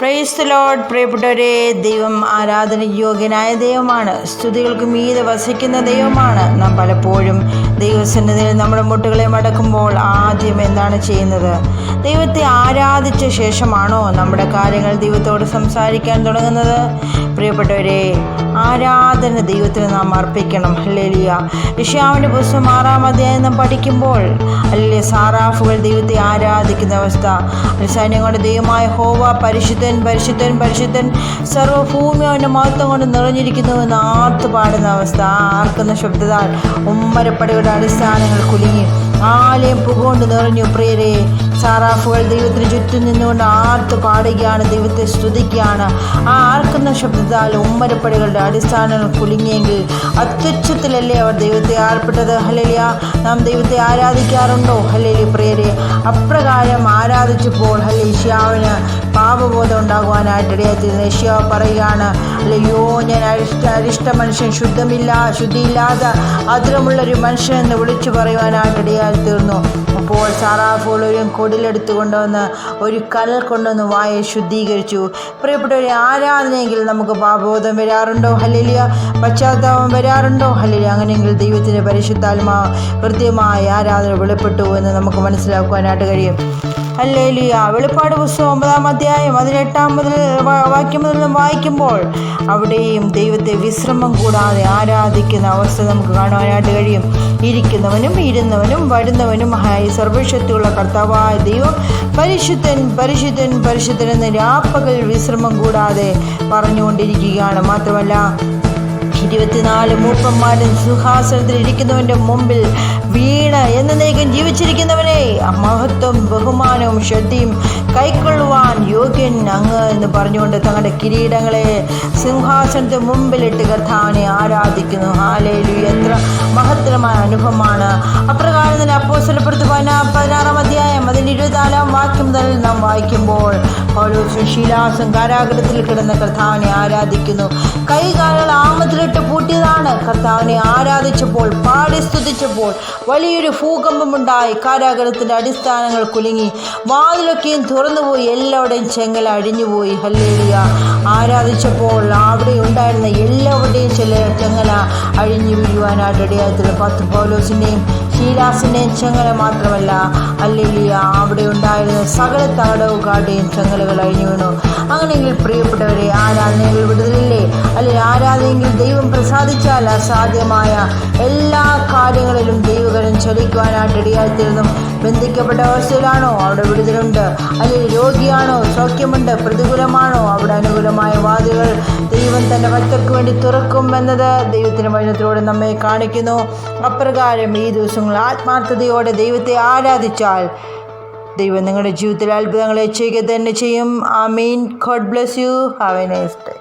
Praise the Lord. പ്രിയപ്പെട്ടവരെ, ദൈവം ആരാധന യോഗ്യനായ ദൈവമാണ്. സ്തുതികൾക്ക് മീതെ വസിക്കുന്ന ദൈവമാണ്. നാം പലപ്പോഴും ദൈവസന്നിധിയിൽ നമ്മുടെ മുട്ടുകളെ മടക്കുമ്പോൾ ആദ്യം എന്താണ് ചെയ്യുന്നത്? ദൈവത്തെ ആരാധിച്ച ശേഷമാണോ നമ്മുടെ കാര്യങ്ങൾ ദൈവത്തോട് സംസാരിക്കാൻ തുടങ്ങുന്നത്? പ്രിയപ്പെട്ടവരെ, ആരാധന ദൈവത്തിന് നാം അർപ്പിക്കണം. ഹല്ലേലൂയ. യെശയ്യാവിൻ്റെ പുസ്തകം 6-ാം അധ്യായം നാം പഠിക്കുമ്പോൾ സാറാഫുകൾ ദൈവത്തെ ആരാധിക്കുന്ന അവസ്ഥ. സൈന്യങ്ങളുടെ ദൈവമായ യഹോവ പരിശുദ്ധൻ പരിശുദ്ധൻ പരിശുദ്ധൻ, സർവ്വഭൂമി അവൻ്റെ മഹത്വം കൊണ്ട് നിറഞ്ഞിരിക്കുന്നു എന്ന് ആർത്തു പാടുന്ന അവസ്ഥ. ആർക്കുന്ന ശബ്ദത്താൽ ഉമ്മരപ്പടയുടെ അടിസ്ഥാനങ്ങൾ കുലുങ്ങി, ആലയം പുകൊണ്ട് നിറഞ്ഞു. പ്രിയരെ, സാറാഫുകൾ ദൈവത്തിന് ചുറ്റും നിന്നുകൊണ്ട് ആർത്ത് പാടുകയാണ്, ദൈവത്തെ സ്തുതിക്കുകയാണ്. ആ ആർക്കുന്ന ശബ്ദത്താൽ ഉമ്മരപ്പടികളുടെ അടിസ്ഥാനങ്ങൾ കുലുങ്ങിയെങ്കിൽ അത്യുച്ചത്തിലല്ലേ അവർ ദൈവത്തെ ആർപ്പെട്ടത്? ഹല്ലേലൂയ. നാം ദൈവത്തെ ആരാധിക്കാറുണ്ടോ? ഹല്ലേലൂയ. പ്രിയരെ, അപ്രകാരം ആരാധിച്ചപ്പോൾ യെശയ്യാവിന് പാപബോധം ഉണ്ടാകുവാനായിട്ട് ഇടയായിത്തീരുന്നു. യെശയ്യാവ് പറയുകയാണ്, അല്ലയോ, ഞാൻ അരിഷ്ട മനുഷ്യൻ, ശുദ്ധിയില്ലാത്ത അതിരമുള്ളൊരു മനുഷ്യൻ എന്ന് വിളിച്ചു പറയുവാനായിട്ട് ഇടയായിത്തീർന്നു. അപ്പോൾ സാറാഫുകൾ ഒരു കൊടിലെടുത്ത് കൊണ്ടുവന്ന് ഒരു കനൽ കൊണ്ടുവന്ന് വായെ ശുദ്ധീകരിച്ചു. പ്രിയപ്പെട്ടവരെ, ആരാധനയെങ്കിൽ നമുക്ക് പാപബോധം വരാറുണ്ടോ? ഹല്ലേലൂയ. പശ്ചാത്താപം വരാറുണ്ടോ? ഹല്ലേലൂയ. അങ്ങനെയെങ്കിൽ ദൈവത്തിൻ്റെ പരിശുദ്ധാത്മാവ് കൃത്യമായ ആരാധന വെളിപ്പെട്ടു എന്ന് നമുക്ക് മനസ്സിലാക്കുവാനായിട്ട് കഴിയും. ഹല്ലേലൂയ. വെളിപ്പാട് പുസ്തകം 9-ാം അധ്യായം 18 വാക്യം മുതൽ വായിക്കുമ്പോൾ അവിടെയും ദൈവത്തെ വിശ്രമം കൂടാതെ ആരാധിക്കുന്ന അവസ്ഥ നമുക്ക് കാണുവാനായിട്ട് കഴിയും. ഇരിക്കുന്നവനും ഇരുന്നവനും വരുന്നവനുമായി സർവശക്തിയുള്ള കർത്താവായ ദൈവം പരിശുദ്ധൻ പരിശുദ്ധൻ പരിശുദ്ധൻ എന്ന് രാപ്പകൽ വിശ്രമം കൂടാതെ പറഞ്ഞുകൊണ്ടിരിക്കുകയാണ്. മാത്രമല്ല, 24 മൂപ്പന്മാരും സിംഹാസനത്തിൽ ഇരിക്കുന്നവൻ്റെ മുമ്പിൽ വീണ് എന്നേക്കും ജീവിച്ചിരിക്കുന്നവനെ, മഹത്വം ബഹുമാനവും ശ്രദ്ധയും കൈക്കൊള്ളുവാൻ യോഗ്യൻ അങ്ങ് എന്ന് പറഞ്ഞുകൊണ്ട് തങ്ങളുടെ കിരീടങ്ങളെ സിംഹാസനത്തിന് മുമ്പിലിട്ട് കർത്താവിനെ ആരാധിക്കുന്നു. ഹല്ലേലൂയ. എത്ര മഹത്തരമായ അനുഭവമാണ്! അപ്രകാരം തന്നെ അപ്പോസ്തലപ്രവൃത്തി 16-ാം അധ്യായം അതിൻ്റെ 24-ാം വാക്യം മുതൽ നാം വായിക്കുമ്പോൾ പൗലോസും ശീലാസും കാരാഗൃഹത്തിൽ കിടന്ന കർത്താവിനെ ആരാധിക്കുന്നു. കൈകാലുകൾ ആമത്തിലിട്ട് പൂട്ടിയതാണ്. കർത്താവിനെ ആരാധിച്ചപ്പോൾ, പാടി സ്തുതിച്ചപ്പോൾ വലിയൊരു ഭൂകമ്പമുണ്ടായി. കാരാഗൃഹത്തിൻ്റെ അടിസ്ഥാനങ്ങൾ കുലുങ്ങി, വാതിലൊക്കെയും തുറന്നുപോയി, എല്ലാവരുടെയും ചെങ്ങല അഴിഞ്ഞുപോയി. ഹല്ലേലൂയ. ആരാധിച്ചപ്പോൾ അവിടെ ഉണ്ടായിരുന്ന എല്ലാവരുടെയും ചെങ്ങല അഴിഞ്ഞു വീഴുവാനായിട്ട് ഇടയായിത്തീർന്നു. പൗലോസിൻ്റെയും ശീലാസിൻ്റെയും ചെങ്ങല മാത്രമല്ല, ഹല്ലേലൂയ, അവിടെ ഉണ്ടായിരുന്ന സകല തടവുകാരുടെയും ചെങ്ങലകൾ അഴിഞ്ഞു വീണു. അങ്ങനെയെങ്കിൽ പ്രിയപ്പെട്ടവരെ, ആരാധനയിൽ വിടുതലില്ലേ? അല്ലെങ്കിൽ ആരാധനയെങ്കിൽ ദൈവം പ്രസാദിച്ചാൽ അസാധ്യമായ എല്ലാ കാര്യങ്ങളിലും ദൈവകരം ചലിക്കുവാനായിട്ട് ഇടയായിത്തീരുന്നു. ബന്ധിക്കപ്പെട്ട അവസ്ഥയിലാണോ? അവിടെ വിടുതലുണ്ട്. അല്ലെങ്കിൽ രോഗിയാണോ? സൗഖ്യമുണ്ട്. പ്രതികൂലമാണോ? അവിടെ അനുകൂലമായ വാതിലുകൾ ദൈവം തൻ്റെ ഭക്തർക്ക് വേണ്ടി തുറക്കും എന്നത് ദൈവത്തിൻ്റെ വചനത്തിലൂടെ നമ്മെ കാണിക്കുന്നു. അപ്രകാരം ഈ ദിവസങ്ങൾ ആത്മാർത്ഥതയോടെ ദൈവത്തെ ആരാധിച്ചാൽ ദൈവം നിങ്ങളുടെ ജീവിതത്തിൽ അത്ഭുതങ്ങളെ ചെയ്യുക തന്നെ ചെയ്യും. ആമീൻ. God bless you. Have a nice day.